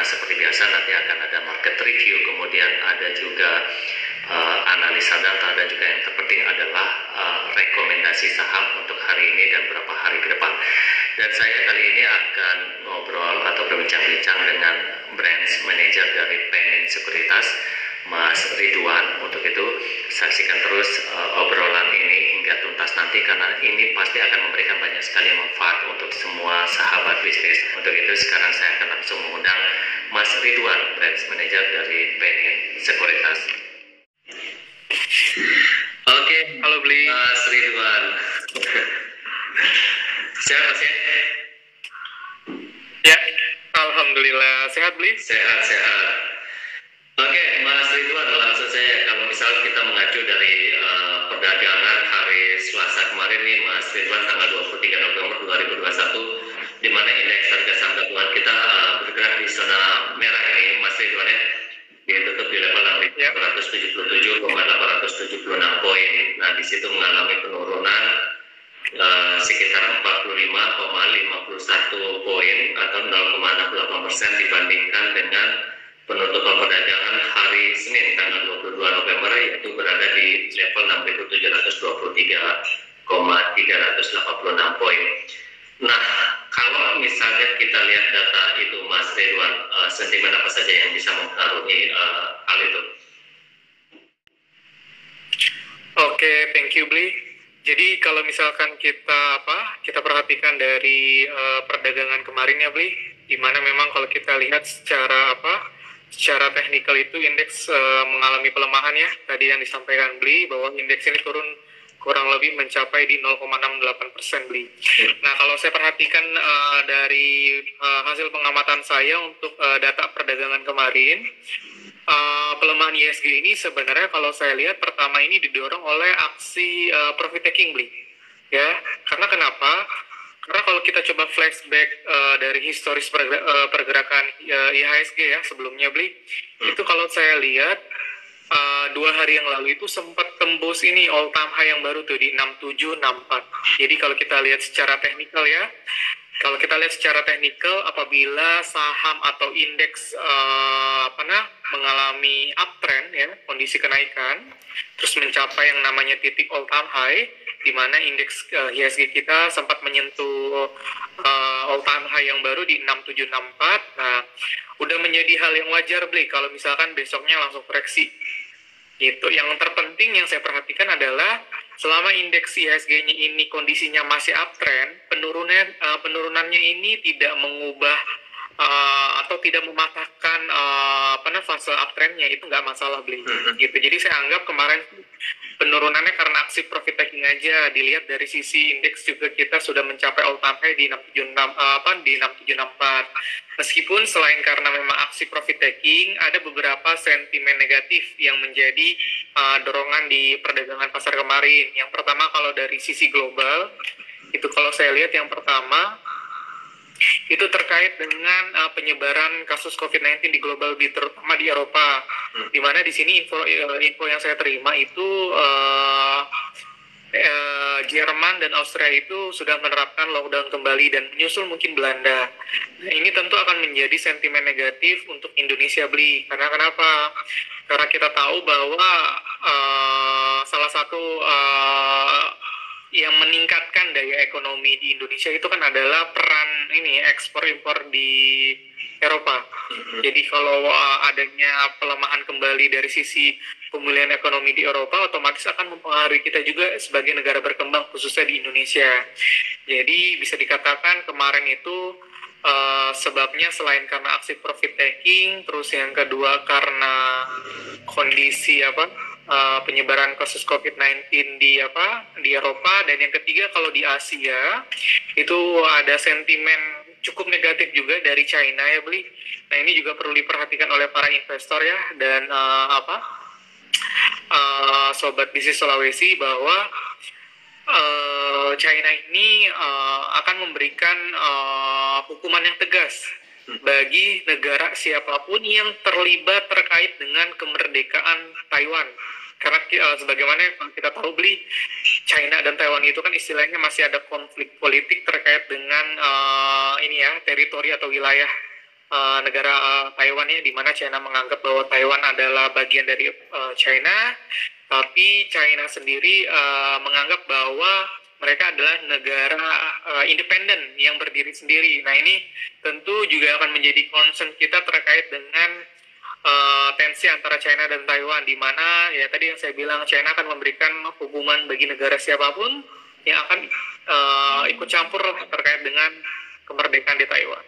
seperti biasa nanti akan ada market review, kemudian ada juga analisa data, dan juga yang terpenting adalah rekomendasi saham untuk hari ini dan beberapa hari ke depan. Dan saya kali ini akan ngobrol atau berbincang-bincang dengan branch manager dari Penin Sekuritas, Mas Ridwan. Untuk itu saksikan terus obrolan ini hingga tuntas nanti, karena ini pasti akan memberikan banyak sekali manfaat untuk semua sahabat bisnis. Untuk itu sekarang saya akan langsung mengundang Mas Ridwan, branch manager dari Penin Sekuritas. Oke, halo Bli. Mas Ridwan. Sehat Mas ya? Ya, alhamdulillah sehat Bli. Sehat. Oke, Mas Ridwan, langsung saja. Kalau misal kita mengacu dari perdagangan hari Selasa kemarin nih, Mas Ridwan, tanggal 23 November 2021, di mana indeks harga saham gabungan kita bergerak di zona merah ini, Mas Ridwan ya, ditutup di level 6.877,876 poin. Nah, di situ mengalami penurunan sekitar 45,51 poin atau 0,68% dibandingkan dengan penutupan perdagangan hari Senin tanggal 22 November, yaitu berada di level 6.723,386 poin. Nah, kalau misalnya kita lihat data itu, Mas Ridwan, sentimen apa saja yang bisa mempengaruhi hal itu? Oke, thank you Bli. Jadi kalau misalkan kita perhatikan dari perdagangan kemarin ya Bli, di mana memang kalau kita lihat secara teknikal itu indeks mengalami pelemahan ya. Tadi yang disampaikan Bli bahwa indeks ini turun kurang lebih mencapai di 0,68% Bli. Nah, kalau saya perhatikan dari hasil pengamatan saya untuk data perdagangan kemarin, pelemahan ISG ini sebenarnya kalau saya lihat pertama ini didorong oleh aksi profit taking Bli. Ya, karena kenapa? Karena kalau kita coba flashback dari historis pergerakan IHSG ya sebelumnya Bli, itu kalau saya lihat 2 hari yang lalu itu sempat tembus ini all time high yang baru tuh di 6764. Jadi kalau kita lihat secara teknikal ya, apabila saham atau indeks mengalami uptrend ya, kondisi kenaikan, terus mencapai yang namanya titik all time high, di mana indeks IHSG kita sempat menyentuh all time high yang baru di 6764. Nah, udah menjadi hal yang wajar Bli kalau misalkan besoknya langsung koreksi. Gitu. Yang terpenting yang saya perhatikan adalah selama indeks IHSG-nya ini kondisinya masih uptrend, penurunannya ini tidak mengubah atau tidak mematahkan fase uptrendnya, itu nggak masalah Bli. Gitu. Jadi saya anggap kemarin penurunannya karena aksi profit taking aja. Dilihat dari sisi indeks juga kita sudah mencapai all time high di 6764. Meskipun selain karena memang aksi profit taking, ada beberapa sentimen negatif yang menjadi dorongan di perdagangan pasar kemarin. Yang pertama kalau dari sisi global, itu kalau saya lihat yang pertama itu terkait dengan penyebaran kasus COVID-19 di global, terutama di Eropa. Di mana di sini info yang saya terima itu Jerman dan Austria itu sudah menerapkan lockdown kembali dan menyusul mungkin Belanda. Nah, ini tentu akan menjadi sentimen negatif untuk Indonesia Bli. Karena kenapa? Karena kita tahu bahwa salah satu yang meningkatkan daya ekonomi di Indonesia itu kan adalah peran ini ekspor impor di Eropa. Jadi kalau adanya pelemahan kembali dari sisi pemulihan ekonomi di Eropa, otomatis akan mempengaruhi kita juga sebagai negara berkembang, khususnya di Indonesia. Jadi bisa dikatakan kemarin itu sebabnya selain karena aksi profit taking, terus yang kedua karena kondisi penyebaran kasus COVID-19 di Eropa, dan yang ketiga kalau di Asia itu ada sentimen cukup negatif juga dari China ya Bli. Nah, ini juga perlu diperhatikan oleh para investor ya, dan sobat bisnis Sulawesi, bahwa China ini akan memberikan hukuman yang tegas bagi negara siapapun yang terlibat terkait dengan kemerdekaan Taiwan. Karena sebagaimana kita tahu Bli, China dan Taiwan itu kan istilahnya masih ada konflik politik terkait dengan teritori atau wilayah negara Taiwan ya, di mana China menganggap bahwa Taiwan adalah bagian dari China, tapi China sendiri menganggap bahwa mereka adalah negara independen yang berdiri sendiri. Nah ini tentu juga akan menjadi concern kita terkait dengan tensi antara China dan Taiwan, di mana ya tadi yang saya bilang China akan memberikan hukuman bagi negara siapapun yang akan ikut campur terkait dengan kemerdekaan di Taiwan.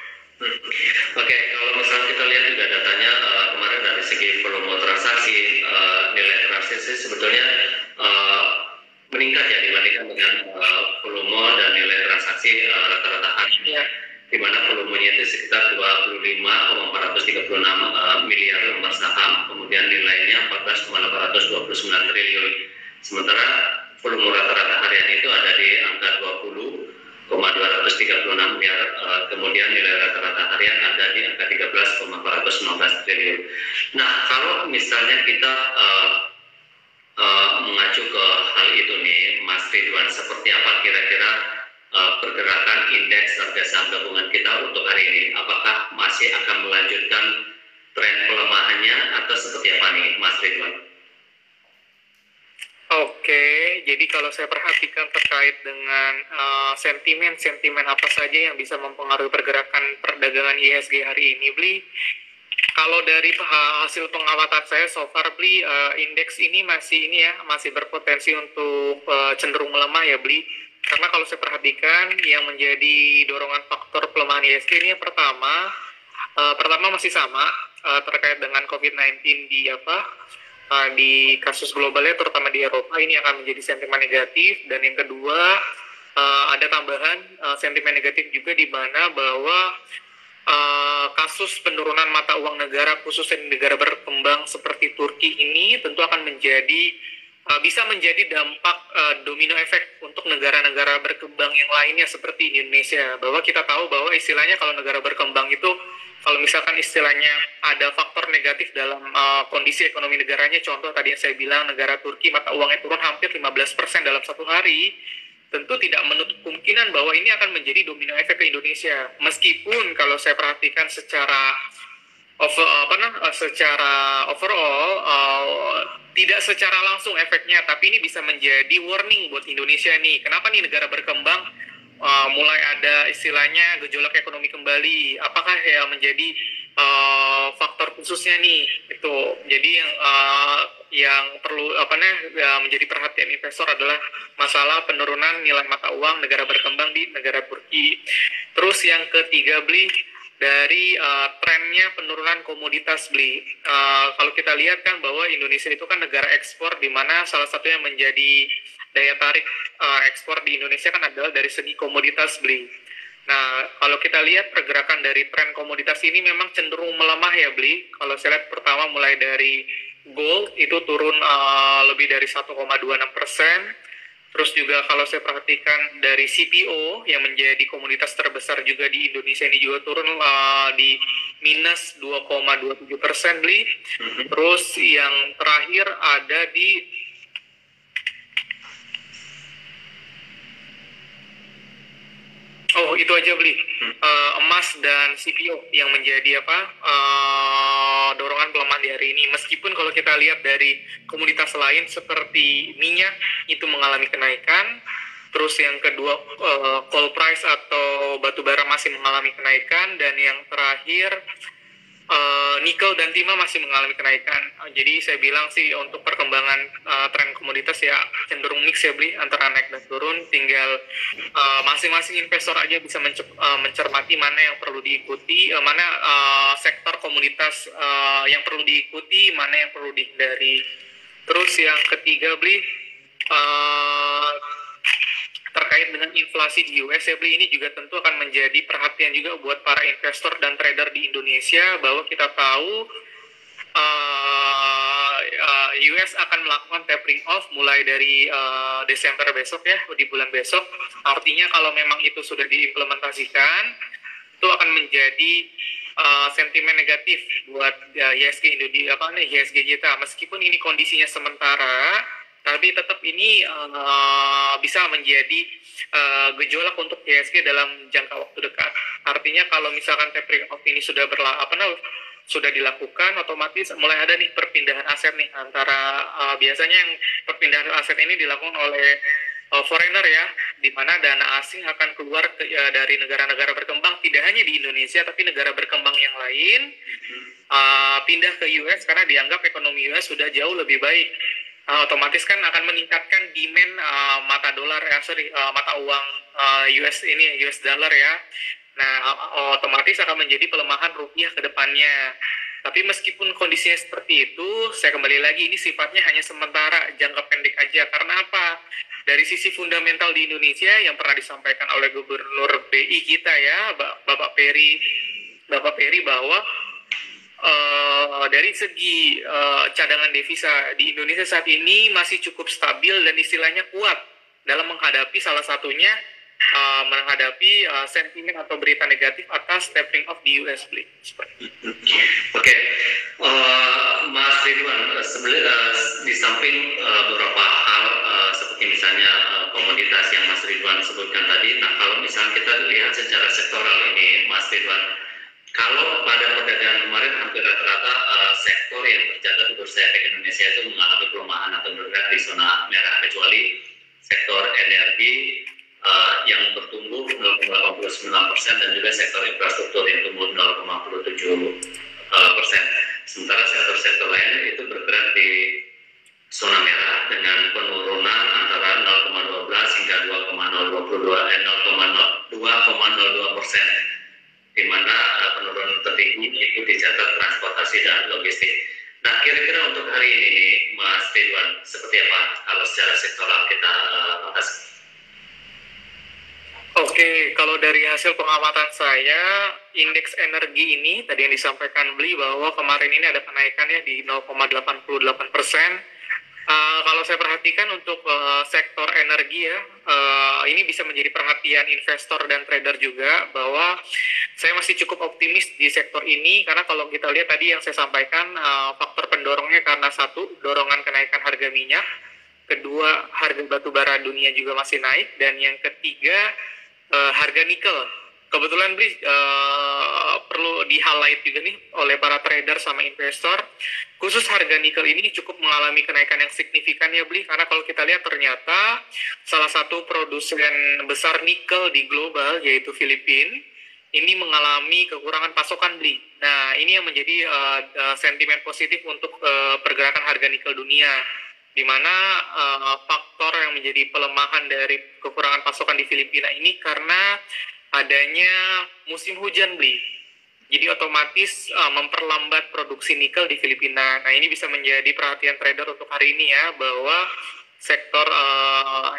Oke, kalau misalnya kita lihat juga datanya kemarin dari segi volume transaksi, nilai transaksi sebetulnya meningkat ya dibandingkan dengan volume dan nilai transaksi rata-rata hari, di mana volumenya itu sekitar 25,436 miliar lembar saham, kemudian nilainya 14,829 triliun. Sementara volume rata-rata harian itu ada di angka 20,236 miliar, kemudian nilai rata-rata harian ada di angka 13,419 triliun. Nah, kalau misalnya kita mengacu ke hal itu nih, Mas Ridwan, seperti apa kira-kira pergerakan indeks harga saham gabungan kita untuk hari ini? Apakah masih akan melanjutkan tren pelemahannya atau seperti apa nih, Mas Ridwan? Oke, jadi kalau saya perhatikan terkait dengan sentimen apa saja yang bisa mempengaruhi pergerakan perdagangan IHSG hari ini, Bli. Kalau dari hasil pengamatan saya so far, Bli, indeks ini masih berpotensi untuk cenderung melemah ya, Bli. Karena kalau saya perhatikan yang menjadi dorongan faktor pelemahan IHSG ini yang pertama masih sama terkait dengan COVID-19 di kasus globalnya, terutama di Eropa, ini akan menjadi sentimen negatif. Dan yang kedua, ada tambahan sentimen negatif juga di mana bahwa kasus penurunan mata uang negara, khususnya di negara berkembang seperti Turki ini, tentu akan bisa menjadi dampak domino efek untuk negara-negara berkembang yang lainnya seperti Indonesia. Bahwa kita tahu bahwa istilahnya kalau negara berkembang itu, kalau misalkan istilahnya ada faktor negatif dalam kondisi ekonomi negaranya, contoh tadi yang saya bilang negara Turki mata uangnya turun hampir 15% dalam satu hari, tentu tidak menutup kemungkinan bahwa ini akan menjadi domino efek ke Indonesia. Meskipun kalau saya perhatikan secara overall tidak secara langsung efeknya, tapi ini bisa menjadi warning buat Indonesia nih. Kenapa nih negara berkembang mulai ada istilahnya gejolak ekonomi kembali? Apakah ya menjadi faktor khususnya nih? Itu jadi yang perlu menjadi perhatian investor adalah masalah penurunan nilai mata uang negara berkembang di negara Turki. Terus yang ketiga, Bli, dari trennya penurunan komoditas, Bli. Kalau kita lihat kan bahwa Indonesia itu kan negara ekspor, di mana salah satu yang menjadi daya tarik ekspor di Indonesia kan adalah dari segi komoditas, Bli. Nah, kalau kita lihat pergerakan dari tren komoditas ini memang cenderung melemah ya, Bli. Kalau saya lihat pertama mulai dari gold itu turun lebih dari 1,26%. Terus juga kalau saya perhatikan dari CPO yang menjadi komoditas terbesar juga di Indonesia ini juga turun di minus 2,27%, Bli. Terus yang terakhir ada di itu aja, Bli. Emas dan CPO yang menjadi dorongan pelemahan di hari ini. Meskipun kalau kita lihat dari komoditas lain seperti minyak itu mengalami kenaikan. Terus yang kedua coal price atau batu bara masih mengalami kenaikan, dan yang terakhir nikel dan timah masih mengalami kenaikan. Jadi saya bilang sih untuk perkembangan tren komoditas ya cenderung mix ya, Bli, antara naik dan turun. Tinggal masing-masing investor aja bisa mencermati mana yang perlu diikuti, mana sektor komoditas yang perlu diikuti, mana yang perlu dihindari. Terus yang ketiga, Bli, terkait dengan inflasi di US ya, Bli, ini juga tentu akan menjadi perhatian juga buat para investor dan trader di Indonesia, bahwa kita tahu US akan melakukan tapering off mulai dari Desember besok ya, di bulan besok. Artinya kalau memang itu sudah diimplementasikan, itu akan menjadi sentimen negatif buat IHSG IHSG kita. Meskipun ini kondisinya sementara, tapi tetap ini bisa menjadi gejolak untuk IHSG dalam jangka waktu dekat. Artinya kalau misalkan tapering off ini sudah dilakukan, otomatis mulai ada nih perpindahan aset nih antara biasanya yang perpindahan aset ini dilakukan oleh foreigner ya, di mana dana asing akan keluar dari negara-negara berkembang, tidak hanya di Indonesia tapi negara berkembang yang lain, pindah ke US karena dianggap ekonomi US sudah jauh lebih baik. Otomatis kan akan meningkatkan demand mata uang US dollar ya. Nah, otomatis akan menjadi pelemahan rupiah ke depannya. Tapi meskipun kondisinya seperti itu, saya kembali lagi ini sifatnya hanya sementara, jangka pendek aja. Karena apa? Dari sisi fundamental di Indonesia yang pernah disampaikan oleh Gubernur BI kita ya, Bapak Peri bahwa dari segi cadangan devisa di Indonesia saat ini masih cukup stabil dan istilahnya kuat dalam menghadapi salah satunya sentimen atau berita negatif atas tapering off di US. Oke. Mas Ridwan, di samping beberapa hal seperti misalnya komoditas yang Mas Ridwan sebutkan tadi, nah kalau misalnya kita lihat secara sektoral ini, Mas Ridwan, kalau pada perdagangan kemarin hampir rata-rata sektor yang tercatat di Bursa Efek Indonesia itu mengalami pelemahan atau bergerak di zona merah, kecuali sektor energi yang bertumbuh 0,89% dan juga sektor infrastruktur yang tumbuh 0,47%. Sementara sektor-sektor lain itu bergerak di zona merah dengan penurunan antara 0,12 hingga 2,02%, di mana penurunan tertinggi itu dicatat transportasi dan logistik. Nah, kira-kira untuk hari ini, Mas Ridwan, seperti apa kalau secara sektoral kita bahas? Oke, kalau dari hasil pengamatan saya, indeks energi ini tadi yang disampaikan Beli bahwa kemarin ini ada kenaikannya di 0,88%. Kalau saya perhatikan untuk sektor energi ya, ini bisa menjadi perhatian investor dan trader juga, bahwa saya masih cukup optimis di sektor ini karena kalau kita lihat tadi yang saya sampaikan, faktor pendorongnya karena satu, dorongan kenaikan harga minyak, kedua harga batu bara dunia juga masih naik, dan yang ketiga harga nikel. Kebetulan Bli, perlu di-highlight juga nih oleh para trader sama investor, khusus harga nikel ini cukup mengalami kenaikan yang signifikan ya Bli, karena kalau kita lihat ternyata salah satu produsen besar nikel di global yaitu Filipina ini mengalami kekurangan pasokan Bli. Nah, ini yang menjadi sentimen positif untuk pergerakan harga nikel dunia, di mana faktor yang menjadi pelemahan dari kekurangan pasokan di Filipina ini karena adanya musim hujan Bli. Jadi otomatis memperlambat produksi nikel di Filipina. Nah, ini bisa menjadi perhatian trader untuk hari ini ya, bahwa sektor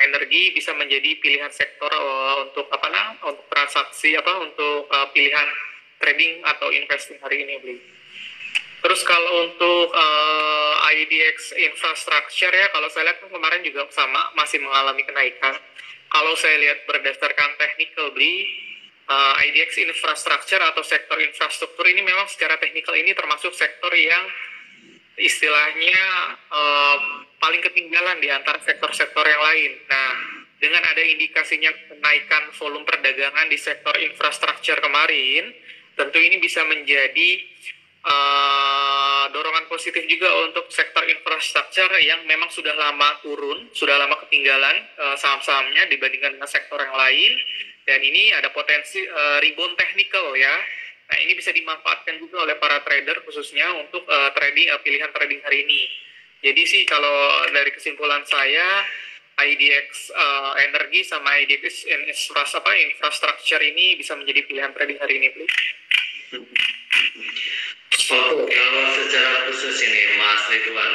energi bisa menjadi pilihan sektor untuk untuk transaksi untuk pilihan trading atau investing hari ini Bli. Terus kalau untuk IDX infrastructure ya, kalau saya lihat kemarin juga sama, masih mengalami kenaikan. Kalau saya lihat berdasarkan technical Bli, IDX infrastructure atau sektor infrastruktur ini memang secara teknikal ini termasuk sektor yang istilahnya paling ketinggalan di antara sektor-sektor yang lain. Nah, dengan ada indikasinya kenaikan volume perdagangan di sektor infrastruktur kemarin, tentu ini bisa menjadi dorongan positif juga untuk sektor infrastruktur yang memang sudah lama turun, sudah lama ketinggalan saham-sahamnya dibandingkan dengan sektor yang lain, dan ini ada potensi rebound technical ya. Nah, ini bisa dimanfaatkan juga oleh para trader khususnya untuk pilihan trading hari ini. Jadi sih kalau dari kesimpulan saya, IDX energi sama IDX infrastruktur ini bisa menjadi pilihan trading hari ini, please. Kalau secara khusus ini Mas Ridwan,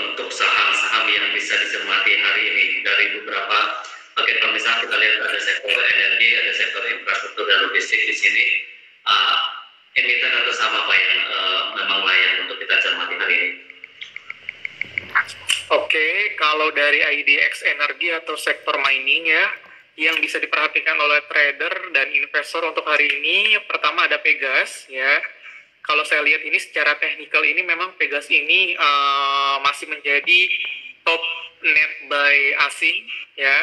untuk saham-saham yang bisa dicermati hari ini dari beberapa, kalau misalnya kita lihat ada sektor energi, ada sektor infrastruktur dan logistik di sini, emiten atau saham apa yang memang layak untuk kita cermati hari ini? Oke, kalau dari IDX energi atau sektor mining ya, yang bisa diperhatikan oleh trader dan investor untuk hari ini, pertama ada Pegas ya. Kalau saya lihat ini secara teknikal ini memang Pegas ini masih menjadi top net buy asing ya,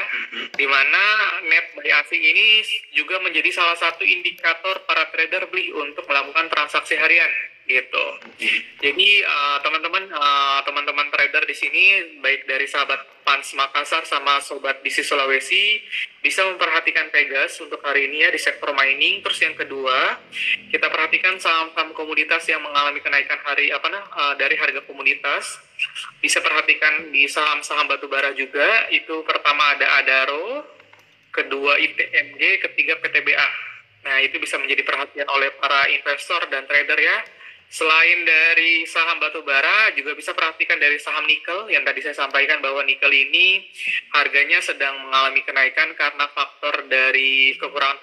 di mana net buy asing ini juga menjadi salah satu indikator para trader beli untuk melakukan transaksi harian gitu. Jadi teman-teman trader di sini baik dari sahabat Pans Makassar sama sobat bisnis Sulawesi bisa memperhatikan Pegas untuk hari ini ya di sektor mining. Terus yang kedua, kita perhatikan saham-saham komoditas yang mengalami kenaikan dari harga komoditas. Bisa perhatikan di saham-saham batubara juga. Itu pertama ada Adaro, kedua ITMG, ketiga PTBA. Nah, itu bisa menjadi perhatian oleh para investor dan trader ya. Selain dari saham batubara, juga bisa perhatikan dari saham nikel yang tadi saya sampaikan bahwa nikel ini harganya sedang mengalami kenaikan karena faktor dari kekurangan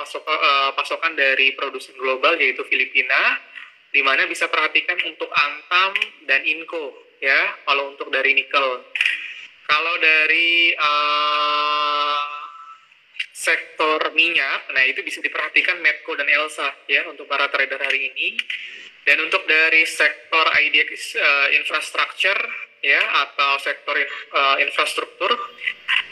pasokan dari produsen global yaitu Filipina, di mana bisa perhatikan untuk Antam dan Inco ya kalau untuk dari nikel. Kalau dari sektor minyak, nah itu bisa diperhatikan Medco dan Elsa ya untuk para trader hari ini. Dan untuk dari sektor IDX infrastructure ya atau sektor infrastruktur,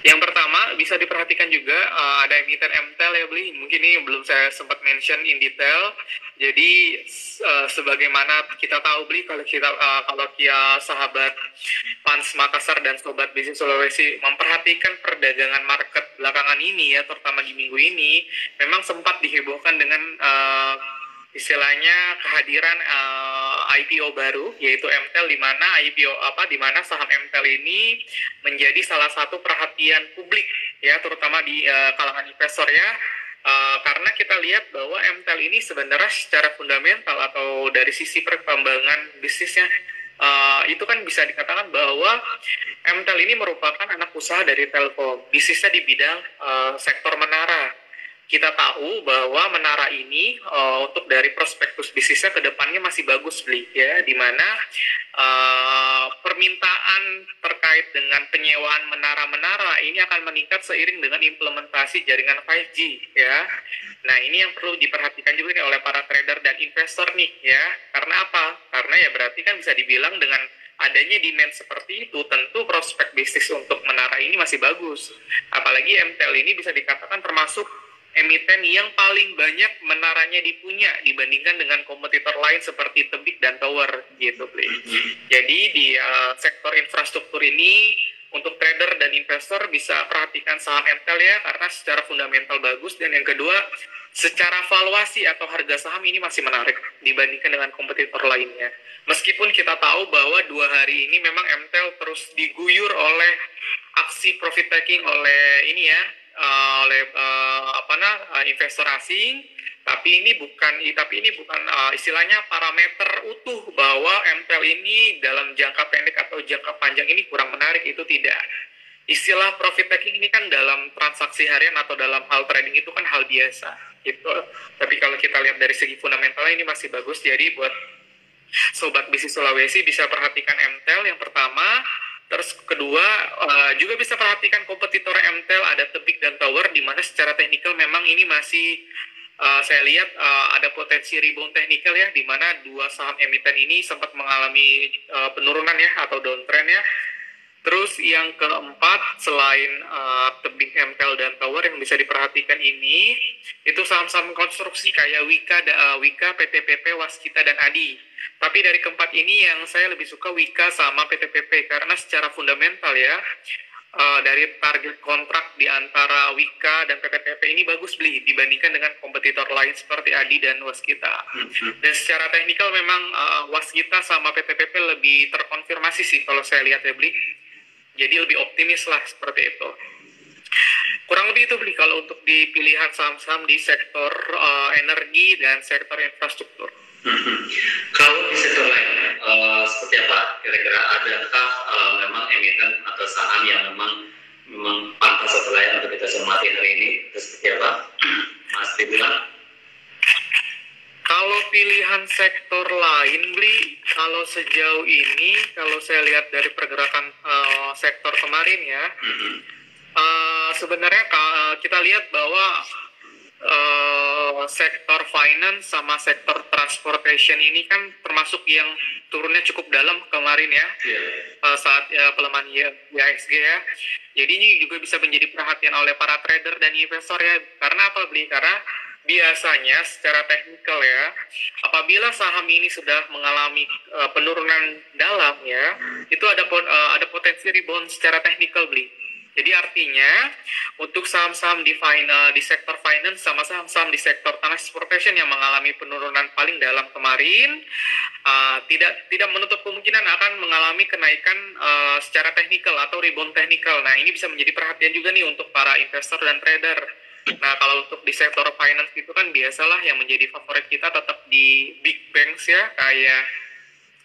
yang pertama bisa diperhatikan juga ada emiten MTEL ya beli. Mungkin ini belum saya sempat mention in detail. Jadi sebagaimana kita tahu beli kalau sahabat Pans Makassar dan sobat bisnis Sulawesi memperhatikan perdagangan market belakangan ini ya, terutama di minggu ini, memang sempat dihebohkan dengan istilahnya kehadiran IPO baru yaitu MTEL, di mana saham MTEL ini menjadi salah satu perhatian publik ya, terutama di kalangan investor ya, karena kita lihat bahwa MTEL ini sebenarnya secara fundamental atau dari sisi perkembangan bisnisnya itu kan bisa dikatakan bahwa MTEL ini merupakan anak usaha dari Telkom, bisnisnya di bidang sektor menara. Kita tahu bahwa menara ini untuk dari prospektus bisnisnya ke depannya masih bagus beli ya, di mana permintaan terkait dengan penyewaan menara-menara ini akan meningkat seiring dengan implementasi jaringan 5G ya. Nah, ini yang perlu diperhatikan juga nih oleh para trader dan investor nih ya. Karena apa? Karena ya berarti kan bisa dibilang dengan adanya demand seperti itu, tentu prospek bisnis untuk menara ini masih bagus. Apalagi MTEL ini bisa dikatakan termasuk emiten yang paling banyak menaranya dipunya dibandingkan dengan kompetitor lain seperti Tebik dan Tower gitu, please. Jadi di sektor infrastruktur ini untuk trader dan investor bisa perhatikan saham MTEL ya, karena secara fundamental bagus, dan yang kedua secara valuasi atau harga saham ini masih menarik dibandingkan dengan kompetitor lainnya. Meskipun kita tahu bahwa 2 hari ini memang MTEL terus diguyur oleh aksi profit taking oleh investor asing, tapi ini bukan istilahnya parameter utuh bahwa MTEL ini dalam jangka pendek atau jangka panjang ini kurang menarik, itu tidak. Istilah profit taking ini kan dalam transaksi harian atau dalam hal trading itu kan hal biasa gitu. Tapi kalau kita lihat dari segi fundamentalnya ini masih bagus. Jadi buat sobat bisnis Sulawesi bisa perhatikan MTEL yang pertama. Terus kedua, juga bisa perhatikan kompetitor MTEL ada Tebik dan Tower, di mana secara teknikal memang ini masih saya lihat ada potensi rebound teknikal ya, di mana 2 saham emiten ini sempat mengalami penurunan ya atau downtrend ya. Terus yang keempat, selain Tebik, MTEL dan Tower yang bisa diperhatikan ini, itu saham-saham konstruksi kayak Wika, PTPP, Waskita dan Adi. Tapi dari keempat ini yang saya lebih suka Wika sama PTPP karena secara fundamental ya, dari target kontrak di antara Wika dan PTPP ini bagus beli dibandingkan dengan kompetitor lain seperti Adi dan Waskita. Dan secara teknikal memang Waskita sama PTPP lebih terkonfirmasi sih kalau saya lihat ya beli. Jadi lebih optimis lah seperti itu. Kurang lebih itu beli kalau untuk di pilihan saham-saham di sektor energi dan sektor infrastruktur. Kalau di sektor lain, seperti apa? Kira-kira adakah memang emiten atau saham yang memang pantas atau layak untuk kita cermati hari ini? Itu seperti apa, Mas Tribulan? Kalau pilihan sektor lain, beli kalau sejauh ini, kalau saya lihat dari pergerakan sektor kemarin ya, sebenarnya kita lihat bahwa sektor finance sama sektor transportation ini kan termasuk yang turunnya cukup dalam kemarin ya, saat pelemahan IHSG ya. Jadi ini juga bisa menjadi perhatian oleh para trader dan investor ya. Karena apa, Bli? Karena biasanya secara teknikal ya, apabila saham ini sudah mengalami penurunan dalam ya, itu ada potensi rebound secara teknikal, Bli. Jadi artinya untuk saham-saham di sektor finance sama saham-saham di sektor transportation yang mengalami penurunan paling dalam kemarin, tidak menutup kemungkinan akan mengalami kenaikan secara teknikal atau rebound teknikal. Nah, ini bisa menjadi perhatian juga nih untuk para investor dan trader. Nah, kalau untuk di sektor finance itu kan biasalah yang menjadi favorit kita tetap di big banks ya, kayak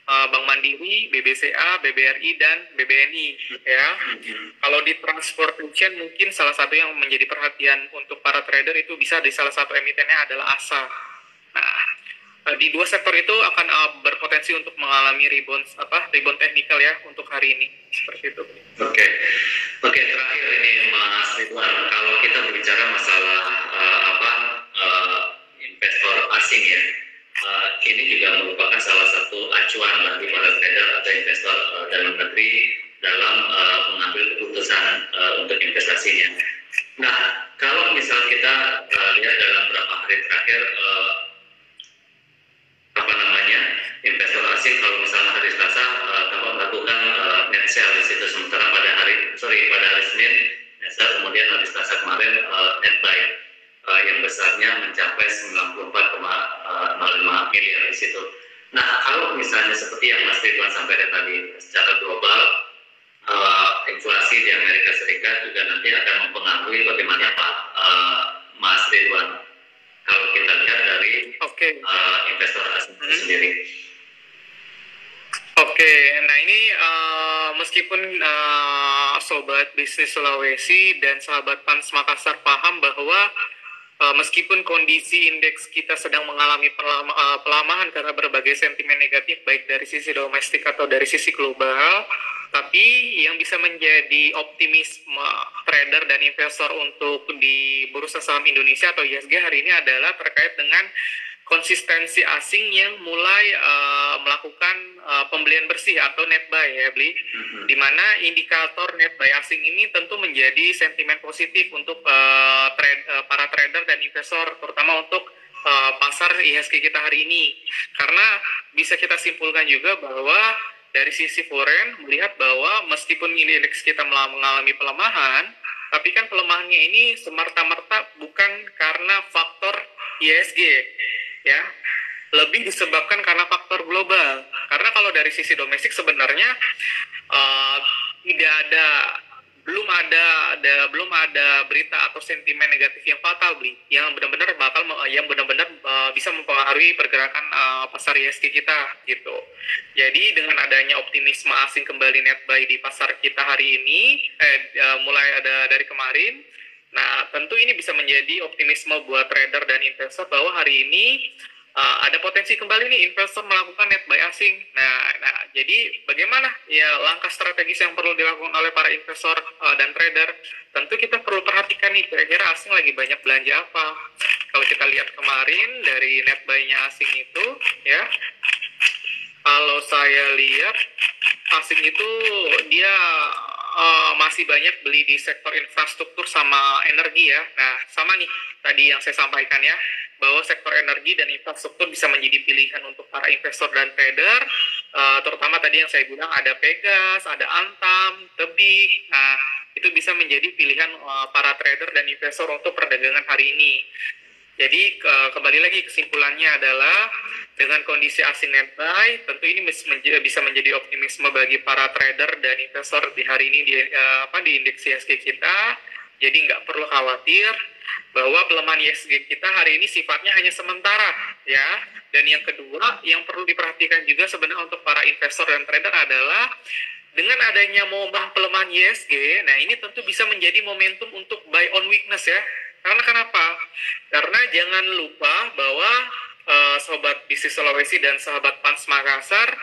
Bank Mandiri, BBCA, BBRI, dan BBNI ya. Kalau di transportation mungkin salah satu yang menjadi perhatian untuk para trader itu bisa di salah satu emitennya adalah ASA. Nah, di dua sektor itu akan berpotensi untuk mengalami rebound teknikal ya untuk hari ini, seperti itu. Oke, terakhir ini Mas Ridwan, kalau kita berbicara masalah investor asing ya, ini juga merupakan salah satu acuan bagi para trader atau investor dalam negeri dalam mengambil keputusan untuk investasinya. Nah, kalau misal kita lihat dalam beberapa hari terakhir, investor asing kalau misalnya hari Selasa tampak melakukan net sell di situ, sementara pada hari Senin net sell, kemudian hari Selasa kemarin net buy yang besarnya mencapai 94,05 miliar di situ. Nah, kalau misalnya seperti yang Mas Ridwan sampaikan tadi, secara global inflasi di Amerika Serikat juga nanti akan mempengaruhi bagaimana Pak Mas Ridwan kalau kita lihat dari investor asing sendiri. Nah ini meskipun sobat bisnis Sulawesi dan sahabat Pans Makassar paham bahwa meskipun kondisi indeks kita sedang mengalami pelemahan karena berbagai sentimen negatif baik dari sisi domestik atau dari sisi global, tapi yang bisa menjadi optimisme trader dan investor untuk di bursa saham Indonesia atau IHSG hari ini adalah terkait dengan konsistensi asing yang mulai melakukan pembelian bersih atau net buy ya, Bli. Di mana indikator net buy asing ini tentu menjadi sentimen positif untuk para trader dan investor, terutama untuk pasar IHSG kita hari ini. Karena bisa kita simpulkan juga bahwa dari sisi foreign melihat bahwa meskipun indeks kita mengalami pelemahan, tapi kan pelemahannya ini semerta-merta bukan karena faktor IHSG ya, lebih disebabkan karena faktor global. Karena kalau dari sisi domestik sebenarnya belum ada berita atau sentimen negatif yang fatal, Bli, yang benar-benar bisa mempengaruhi pergerakan pasar IHSG kita gitu. Jadi dengan adanya optimisme asing kembali net buy di pasar kita hari ini mulai ada dari kemarin. Nah, tentu ini bisa menjadi optimisme buat trader dan investor bahwa hari ini ada potensi kembali nih investor melakukan net buy asing. Nah, jadi bagaimana ya langkah strategis yang perlu dilakukan oleh para investor dan trader? Tentu kita perlu perhatikan nih kira-kira asing lagi banyak belanja apa. Kalau kita lihat kemarin dari net buy-nya asing itu ya, kalau saya lihat asing itu dia masih banyak beli di sektor infrastruktur sama energi ya. Nah, sama nih tadi yang saya sampaikan ya, bahwa sektor energi dan infrastruktur bisa menjadi pilihan untuk para investor dan trader, terutama tadi yang saya bilang ada Pegas, ada Antam, Tebing. Nah, itu bisa menjadi pilihan para trader dan investor untuk perdagangan hari ini. Jadi kembali lagi kesimpulannya adalah dengan kondisi asing net buy, tentu ini bisa menjadi optimisme bagi para trader dan investor di hari ini di indeks IHSG kita. Jadi nggak perlu khawatir bahwa pelemahan IHSG kita hari ini sifatnya hanya sementara ya. Dan yang kedua yang perlu diperhatikan juga sebenarnya untuk para investor dan trader adalah dengan adanya momen pelemahan IHSG, nah ini tentu bisa menjadi momentum untuk buy on weakness ya. Karena kenapa? Karena jangan lupa bahwa sobat bisnis Sulawesi dan sahabat Pans Makassar,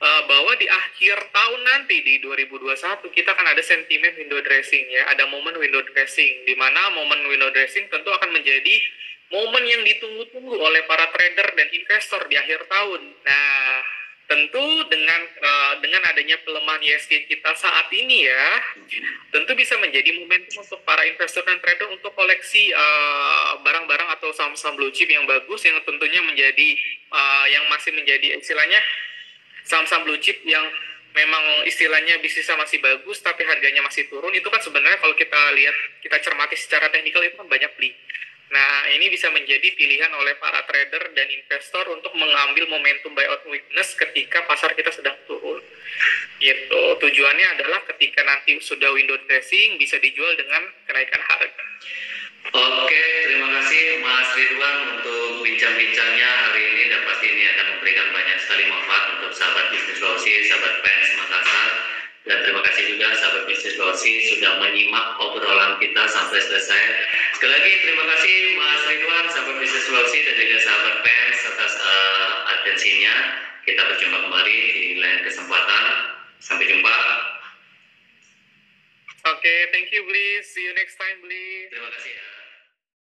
bahwa di akhir tahun nanti di 2021 kita akan ada sentimen window dressing ya, ada momen window dressing, di mana momen window dressing tentu akan menjadi momen yang ditunggu-tunggu oleh para trader dan investor di akhir tahun. Nah, tentu dengan adanya pelemahan ISG kita saat ini ya, tentu bisa menjadi momentum untuk para investor dan trader untuk koleksi barang-barang atau saham-saham blue chip yang bagus, yang tentunya menjadi yang masih menjadi istilahnya saham-saham blue chip yang memang istilahnya bisnisnya masih bagus tapi harganya masih turun. Itu kan sebenarnya kalau kita lihat, kita cermati secara teknikal itu kan banyak beli. Nah, ini bisa menjadi pilihan oleh para trader dan investor untuk mengambil momentum buyout weakness ketika pasar kita sedang turun. Gitu. Tujuannya adalah ketika nanti sudah window dressing bisa dijual dengan kenaikan harga. Oke, terima kasih Mas Ridwan untuk bincang-bincangnya hari ini, dan pasti ini akan memberikan banyak sekali manfaat untuk sahabat bisnis Sulawesi, sahabat fans Makassar. Dan terima kasih juga sahabat bisnis Sulawesi sudah menyimak obrolan kita sampai selesai. Sekali lagi terima kasih Mas Ridwan, sahabat bisnis Sulawesi, dan juga sahabat fans atas atensinya. Kita berjumpa kembali di lain kesempatan. Sampai jumpa. Oke, thank you Bli. See you next time Bli. Terima kasih ya.